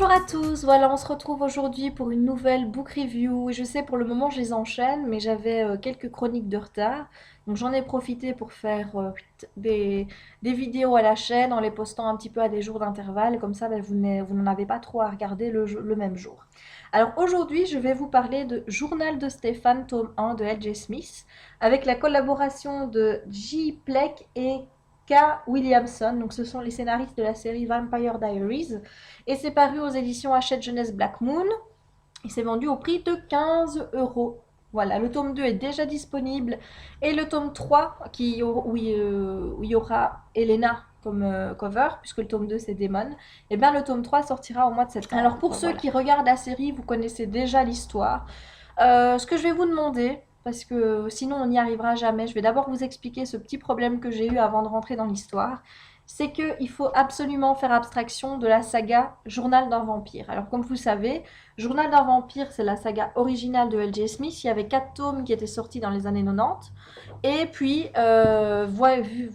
Bonjour à tous, voilà on se retrouve aujourd'hui pour une nouvelle book review et je sais pour le moment je les enchaîne mais j'avais quelques chroniques de retard donc j'en ai profité pour faire des, des vidéos à la chaîne en les postant un petit peu à des jours d'intervalle comme ça ben, vous n'en avez pas trop à regarder le même jour. Alors aujourd'hui je vais vous parler de Journal de Stéphane tome 1 de L.J. Smith avec la collaboration de J. Pleck et K. Williamson, donc ce sont les scénaristes de la série Vampire Diaries. Et c'est paru aux éditions Hachette Jeunesse Black Moon. Et c'est vendu au prix de 15 euros. Voilà, le tome 2 est déjà disponible. Et le tome 3, où il y aura Elena comme cover, puisque le tome 2 c'est Demon, et bien le tome 3 sortira au mois de septembre. Alors pour ceux qui regardent la série, vous connaissez déjà l'histoire. Ce que je vais vous demander, parce que sinon on n'y arrivera jamais, je vais d'abord vous expliquer ce petit problème que j'ai eu avant de rentrer dans l'histoire. C'est qu'il faut absolument faire abstraction de la saga Journal d'un vampire. Alors comme vous le savez, Journal d'un vampire, c'est la saga originale de L.J. Smith. Il y avait 4 tomes qui étaient sortis dans les années 90. Et puis,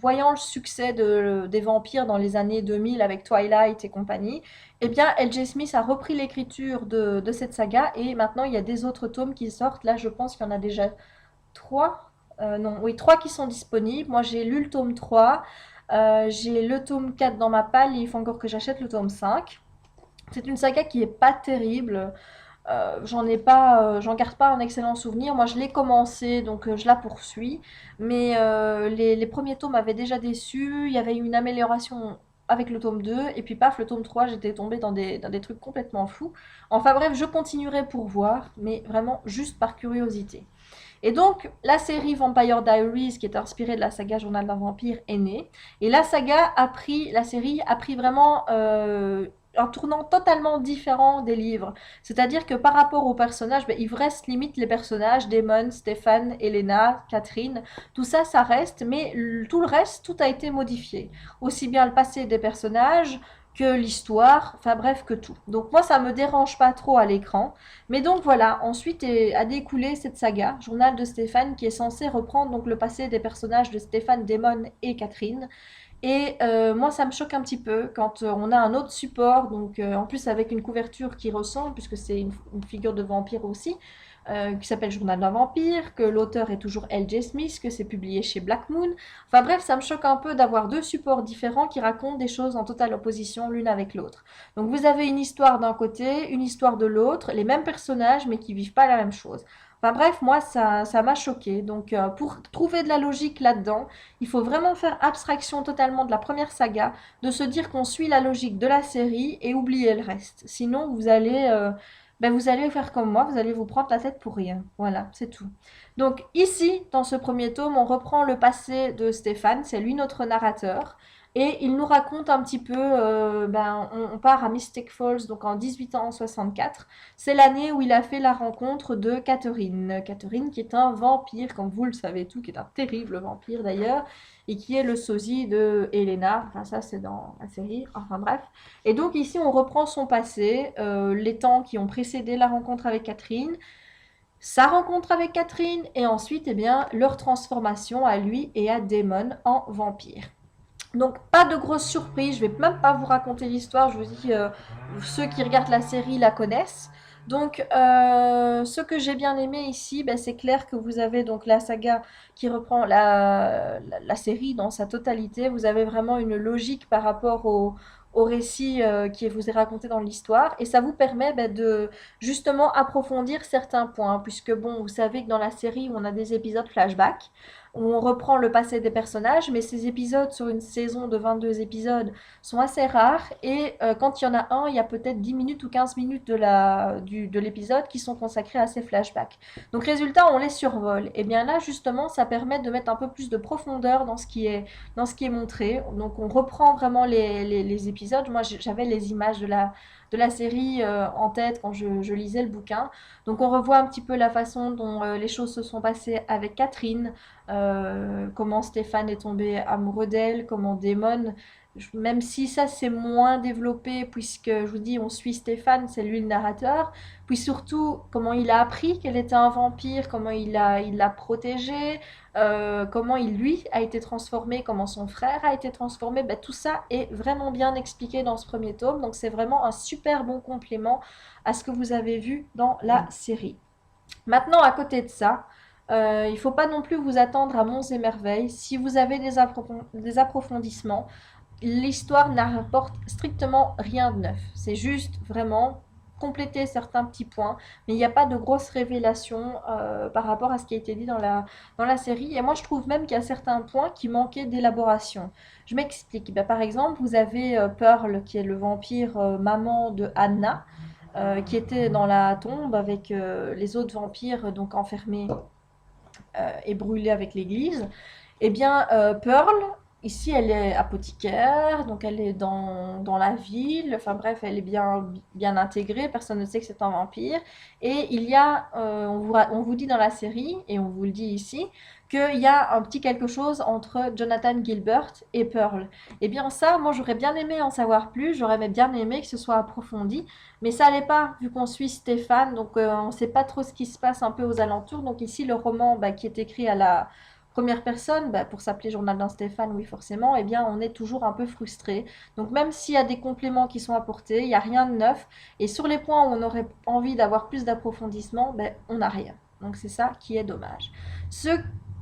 voyant le succès des vampires dans les années 2000 avec Twilight et compagnie, eh bien, L.J. Smith a repris l'écriture de cette saga et maintenant il y a des autres tomes qui sortent. Là, je pense qu'il y en a déjà 3. Non, oui, 3 qui sont disponibles. Moi, j'ai lu le tome 3. J'ai le tome 4 dans ma palle et il faut encore que j'achète le tome 5. C'est une saga qui est pas terrible. J'en garde pas un excellent souvenir. Moi, je l'ai commencé, donc je la poursuis. Mais les premiers tomes m'avaient déjà déçu. Il y avait eu une amélioration avec le tome 2. Et puis, paf, le tome 3, j'étais tombée dans des trucs complètement fous. Enfin bref, je continuerai pour voir, mais vraiment juste par curiosité. Et donc, la série Vampire Diaries, qui est inspirée de la saga Journal d'un vampire, est née. Et la série a pris vraiment un tournant totalement différent des livres. C'est-à-dire que par rapport aux personnages, ben, il reste limite les personnages, Damon, Stéphane, Elena, Catherine, tout ça, ça reste, mais tout le reste, tout a été modifié. Aussi bien le passé des personnages que l'histoire, enfin bref, que tout. Donc moi, ça me dérange pas trop à l'écran. Mais donc voilà, ensuite a découlé cette saga, Journal de Stéphane, qui est censé reprendre donc le passé des personnages de Stéphane, Damon et Catherine. Et moi, ça me choque un petit peu quand on a un autre support, donc en plus avec une couverture qui ressemble, puisque c'est une figure de vampire aussi, qui s'appelle Journal d'un vampire, que l'auteur est toujours L.J. Smith, que c'est publié chez Black Moon. Enfin bref, ça me choque un peu d'avoir deux supports différents qui racontent des choses en totale opposition l'une avec l'autre. Donc vous avez une histoire d'un côté, une histoire de l'autre, les mêmes personnages, mais qui vivent pas la même chose. Enfin bref, moi, ça m'a choqué. Donc, pour trouver de la logique là-dedans, il faut vraiment faire abstraction totalement de la première saga, de se dire qu'on suit la logique de la série et oublier le reste. Sinon, vous allez faire comme moi, vous allez vous prendre la tête pour rien. Voilà, c'est tout. Donc, ici, dans ce premier tome, on reprend le passé de Stéphane, c'est lui notre narrateur. Et il nous raconte un petit peu, on part à Mystic Falls, donc en 1864. C'est l'année où il a fait la rencontre de Catherine. Catherine qui est un vampire, comme vous le savez tout, qui est un terrible vampire d'ailleurs, et qui est le sosie de Helena. Enfin ça c'est dans la série, enfin bref. Et donc ici on reprend son passé, les temps qui ont précédé la rencontre avec Catherine, sa rencontre avec Catherine, et ensuite eh bien, leur transformation à lui et à Damon en vampire. Donc pas de grosse surprise, je vais même pas vous raconter l'histoire, je vous dis, ceux qui regardent la série la connaissent. Donc ce que j'ai bien aimé ici, ben, c'est clair que vous avez donc la saga qui reprend la série dans sa totalité, vous avez vraiment une logique par rapport au récit qui vous est raconté dans l'histoire et ça vous permet ben, de justement approfondir certains points puisque bon vous savez que dans la série on a des épisodes flashback où on reprend le passé des personnages, mais ces épisodes sur une saison de 22 épisodes sont assez rares, et quand il y en a un, il y a peut-être 10 minutes ou 15 minutes de l'épisode qui sont consacrés à ces flashbacks. Donc résultat, on les survole. Et bien là, justement, ça permet de mettre un peu plus de profondeur dans ce qui est montré. Donc on reprend vraiment les épisodes. Moi, j'avais les images de la série en tête quand je lisais le bouquin. Donc on revoit un petit peu la façon dont les choses se sont passées avec Catherine, comment Stéphane est tombé amoureux d'elle, comment Damon Même si ça c'est moins développé, puisque je vous dis, on suit Stéphane, c'est lui le narrateur, puis surtout comment il a appris qu'elle était un vampire, comment il l'a protégée, comment il lui a été transformé, comment son frère a été transformé, ben, tout ça est vraiment bien expliqué dans ce premier tome, donc c'est vraiment un super bon complément à ce que vous avez vu dans la série. Maintenant, à côté de ça, il ne faut pas non plus vous attendre à monts et merveilles. Si vous avez des approfondissements, l'histoire n'apporte strictement rien de neuf. C'est juste vraiment compléter certains petits points, mais il n'y a pas de grosses révélations par rapport à ce qui a été dit dans la série. Et moi, je trouve même qu'il y a certains points qui manquaient d'élaboration. Je m'explique. Ben, par exemple, vous avez Pearl, qui est le vampire maman de Anna, qui était dans la tombe avec les autres vampires donc enfermés et brûlés avec l'église. Eh bien, Pearl, ici, elle est apothicaire, donc elle est dans la ville. Enfin bref, elle est bien intégrée, personne ne sait que c'est un vampire. Et il y a, on vous dit dans la série, et on vous le dit ici, qu'il y a un petit quelque chose entre Jonathan Gilbert et Pearl. Eh bien ça, moi j'aurais bien aimé en savoir plus, j'aurais bien aimé que ce soit approfondi, mais ça l'est pas, vu qu'on suit Stéphane, donc on ne sait pas trop ce qui se passe un peu aux alentours. Donc ici, le roman qui est écrit à la première personne, pour s'appeler Journal d'un Stéphane, oui forcément, eh bien on est toujours un peu frustré. Donc même s'il y a des compléments qui sont apportés, il n'y a rien de neuf. Et sur les points où on aurait envie d'avoir plus d'approfondissement, on n'a rien. Donc c'est ça qui est dommage. Ce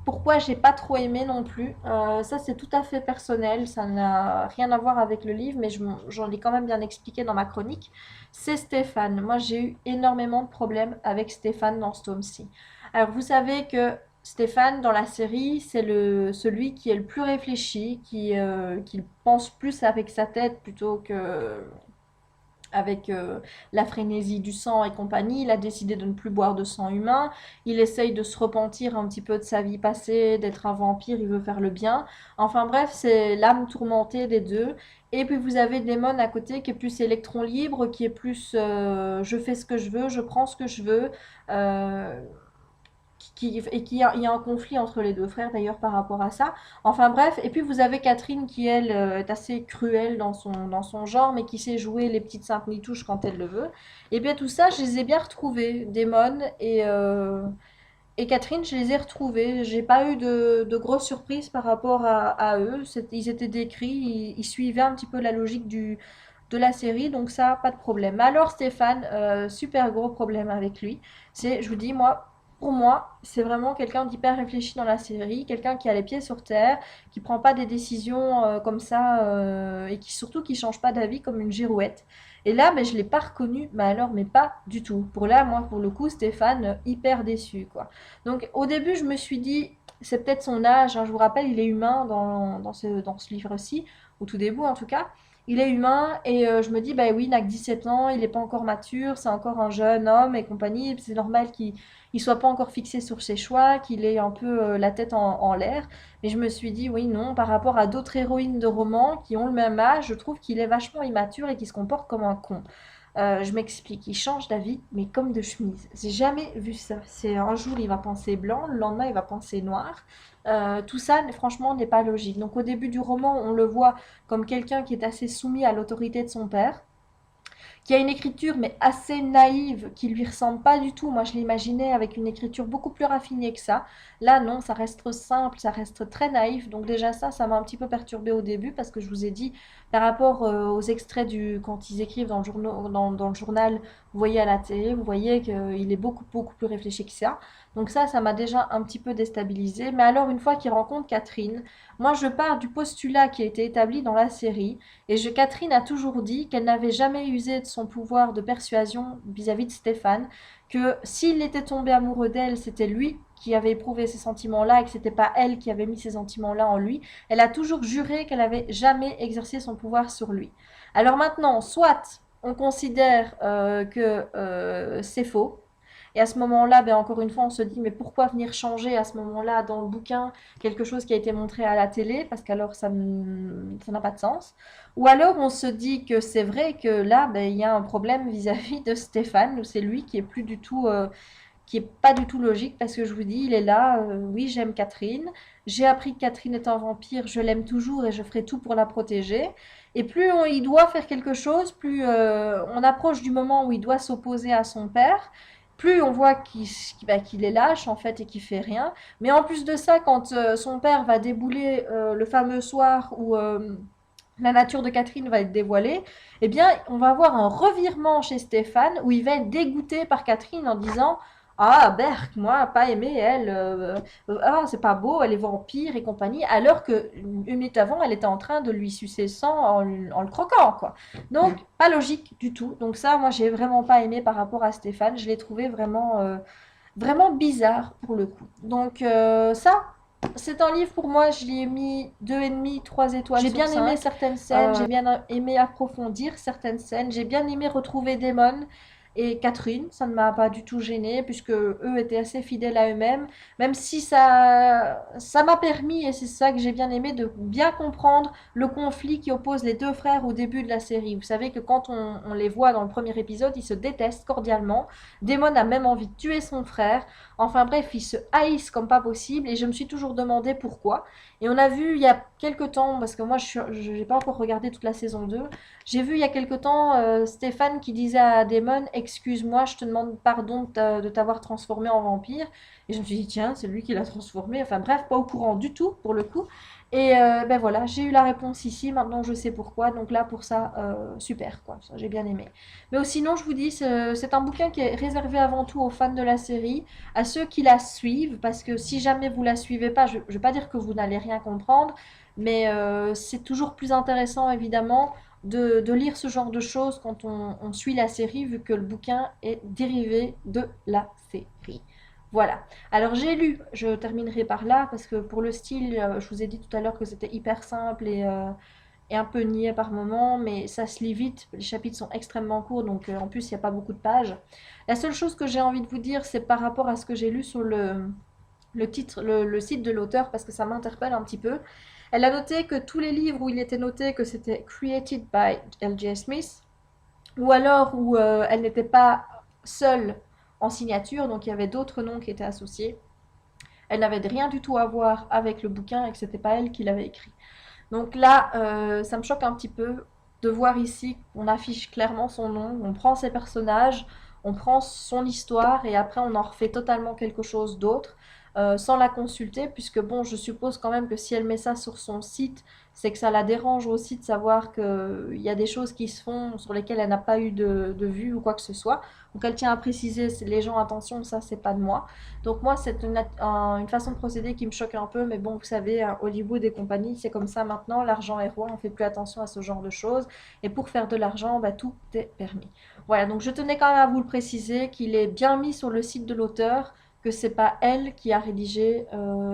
pourquoi j'ai pas trop aimé non plus, ça c'est tout à fait personnel, ça n'a rien à voir avec le livre, mais j'en ai quand même bien expliqué dans ma chronique, c'est Stéphane. Moi j'ai eu énormément de problèmes avec Stéphane dans ce tome-ci. Alors vous savez que Stéphane, dans la série, c'est celui qui est le plus réfléchi, qui pense plus avec sa tête plutôt que avec la frénésie du sang et compagnie. Il a décidé de ne plus boire de sang humain. Il essaye de se repentir un petit peu de sa vie passée, d'être un vampire, il veut faire le bien. Enfin bref, c'est l'âme tourmentée des deux. Et puis vous avez Damon à côté qui est plus électron libre, qui est plus je fais ce que je veux, je prends ce que je veux. Euh, il y a un conflit entre les deux frères d'ailleurs par rapport à ça. Enfin bref, et puis vous avez Catherine qui elle est assez cruelle dans son genre, mais qui sait jouer les petites saintes nitouches quand elle le veut. Et bien tout ça, je les ai bien retrouvés, Damon et Catherine, je les ai retrouvés. J'ai pas eu de grosses surprises par rapport à eux. Ils étaient décrits, ils suivaient un petit peu la logique de la série, donc ça, pas de problème. Alors Stéphane, super gros problème avec lui. Je vous dis, moi, pour moi, c'est vraiment quelqu'un d'hyper réfléchi dans la série, quelqu'un qui a les pieds sur terre, qui prend pas des décisions comme ça, et qui surtout qui change pas d'avis comme une girouette. Et là, je l'ai pas reconnu, mais alors, mais pas du tout. Pour là, moi, pour le coup, Stéphane, hyper déçu, quoi. Donc, au début, je me suis dit, c'est peut-être son âge, hein. Je vous rappelle, il est humain dans ce livre-ci, au tout début en tout cas. Il est humain et je me dis, bah oui, il n'a que 17 ans, il n'est pas encore mature, c'est encore un jeune homme et compagnie. C'est normal qu'il ne soit pas encore fixé sur ses choix, qu'il ait un peu la tête en l'air. Mais je me suis dit, oui, non, par rapport à d'autres héroïnes de romans qui ont le même âge, je trouve qu'il est vachement immature et qu'il se comporte comme un con. Je m'explique, il change d'avis, mais comme de chemise. J'ai jamais vu ça. C'est un jour il va penser blanc, le lendemain il va penser noir. Tout ça, franchement, n'est pas logique. Donc au début du roman, on le voit comme quelqu'un qui est assez soumis à l'autorité de son père, qui a une écriture mais assez naïve, qui lui ressemble pas du tout. Moi, je l'imaginais avec une écriture beaucoup plus raffinée que ça. Là, non, ça reste simple, ça reste très naïf. Donc déjà ça m'a un petit peu perturbée au début parce que je vous ai dit, par rapport aux extraits quand ils écrivent dans le journal, vous voyez à la télé, vous voyez qu'il est beaucoup plus réfléchi que ça. Donc ça m'a déjà un petit peu déstabilisée. Mais alors, une fois qu'il rencontre Catherine, moi, je pars du postulat qui a été établi dans la série. Catherine a toujours dit qu'elle n'avait jamais usé de son pouvoir de persuasion vis-à-vis de Stéphane, que s'il était tombé amoureux d'elle, c'était lui qui avait éprouvé ces sentiments-là et que c'était pas elle qui avait mis ces sentiments-là en lui. Elle a toujours juré qu'elle n'avait jamais exercé son pouvoir sur lui. Alors maintenant, soit on considère que c'est faux, et à ce moment-là, encore une fois, on se dit, mais pourquoi venir changer à ce moment-là dans le bouquin quelque chose qui a été montré à la télé? Parce qu'alors, ça n'a pas de sens. Ou alors, on se dit que c'est vrai que là, il y a un problème vis-à-vis de Stéphane, où c'est lui qui est plus du tout qui est pas du tout logique parce que je vous dis, il est là, oui, j'aime Catherine, j'ai appris que Catherine est un vampire, je l'aime toujours et je ferai tout pour la protéger. Et plus il doit faire quelque chose, plus on approche du moment où il doit s'opposer à son père, plus on voit qu'il est lâche en fait et qu'il fait rien. Mais en plus de ça, quand son père va débouler le fameux soir où la nature de Catherine va être dévoilée, eh bien, on va avoir un revirement chez Stéphane où il va être dégoûté par Catherine en disant ah, Berk, moi, pas aimé elle, ah, c'est pas beau, elle est vampire et compagnie, alors que une minute avant, elle était en train de lui sucer le sang en le croquant, quoi. Donc, pas logique du tout. Donc, ça, moi, j'ai vraiment pas aimé par rapport à Stéphane. Je l'ai trouvé vraiment bizarre pour le coup. Donc, ça, c'est un livre pour moi, je lui ai mis 2,5, 3 étoiles. J'ai bien aimé certaines scènes, j'ai bien aimé approfondir certaines scènes, j'ai bien aimé retrouver Damon et Catherine, ça ne m'a pas du tout gênée puisque eux étaient assez fidèles à eux-mêmes, même si ça m'a permis, et c'est ça que j'ai bien aimé, de bien comprendre le conflit qui oppose les deux frères au début de la série. Vous savez que quand on les voit dans le premier épisode, ils se détestent cordialement. Damon a même envie de tuer son frère. Enfin bref, ils se haïssent comme pas possible et je me suis toujours demandé pourquoi. Et on a vu il y a quelques temps, parce que moi je n'ai pas encore regardé toute la saison 2, j'ai vu il y a quelques temps Stéphane qui disait à Damon excuse-moi, je te demande pardon de t'avoir transformé en vampire. Et je me suis dit tiens, c'est lui qui l'a transformé. Enfin bref, pas au courant du tout pour le coup. Et ben voilà, j'ai eu la réponse ici, maintenant je sais pourquoi. Donc là pour ça, super quoi, ça j'ai bien aimé. Mais sinon, je vous dis, c'est un bouquin qui est réservé avant tout aux fans de la série, à ceux qui la suivent, parce que si jamais vous la suivez pas, je ne vais pas dire que vous n'allez rien comprendre, mais c'est toujours plus intéressant évidemment de lire ce genre de choses quand on suit la série, vu que le bouquin est dérivé de la série. Voilà. Alors j'ai lu, je terminerai par là, parce que pour le style, je vous ai dit tout à l'heure que c'était hyper simple et un peu niais par moment, mais ça se lit vite. Les chapitres sont extrêmement courts, donc en plus, il n'y a pas beaucoup de pages. La seule chose que j'ai envie de vous dire, c'est par rapport à ce que j'ai lu sur le titre, le site de l'auteur, parce que ça m'interpelle un petit peu. Elle a noté que tous les livres où il était noté que c'était created by L.J. Smith, ou alors où elle n'était pas seule en signature, donc il y avait d'autres noms qui étaient associés. Elle n'avait rien du tout à voir avec le bouquin et que c'était pas elle qui l'avait écrit. Donc là, ça me choque un petit peu de voir ici qu'on affiche clairement son nom, on prend ses personnages, on prend son histoire et après on en refait totalement quelque chose d'autre sans la consulter, puisque bon, je suppose quand même que si elle met ça sur son site, c'est que ça la dérange aussi de savoir qu'il y a des choses qui se font sur lesquelles elle n'a pas eu de vue ou quoi que ce soit. Donc elle tient à préciser, les gens, attention, ça c'est pas de moi. Donc moi, c'est une façon de procéder qui me choque un peu, mais bon, vous savez, Hollywood et compagnie, c'est comme ça maintenant, l'argent est roi, on fait plus attention à ce genre de choses, et pour faire de l'argent, bah, tout est permis. Voilà, donc je tenais quand même à vous le préciser, qu'il est bien mis sur le site de l'auteur, que c'est pas elle qui a rédigé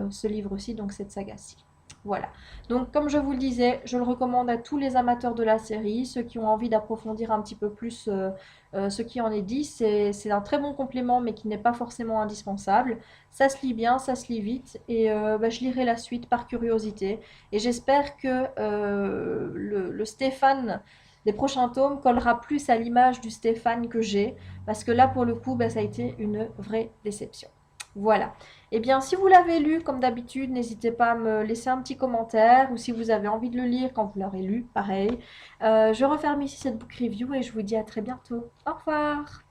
ce livre-ci, donc cette saga-ci. Voilà. Donc, comme je vous le disais, je le recommande à tous les amateurs de la série, ceux qui ont envie d'approfondir un petit peu plus ce qui en est dit. C'est un très bon complément, mais qui n'est pas forcément indispensable. Ça se lit bien, ça se lit vite, et bah, je lirai la suite par curiosité. Et j'espère que le Stéphane des prochains tomes collera plus à l'image du Stéphane que j'ai, parce que là, pour le coup, bah, ça a été une vraie déception. Voilà. Eh bien, si vous l'avez lu, comme d'habitude, n'hésitez pas à me laisser un petit commentaire ou si vous avez envie de le lire quand vous l'aurez lu, pareil. Je referme ici cette book review et je vous dis à très bientôt. Au revoir!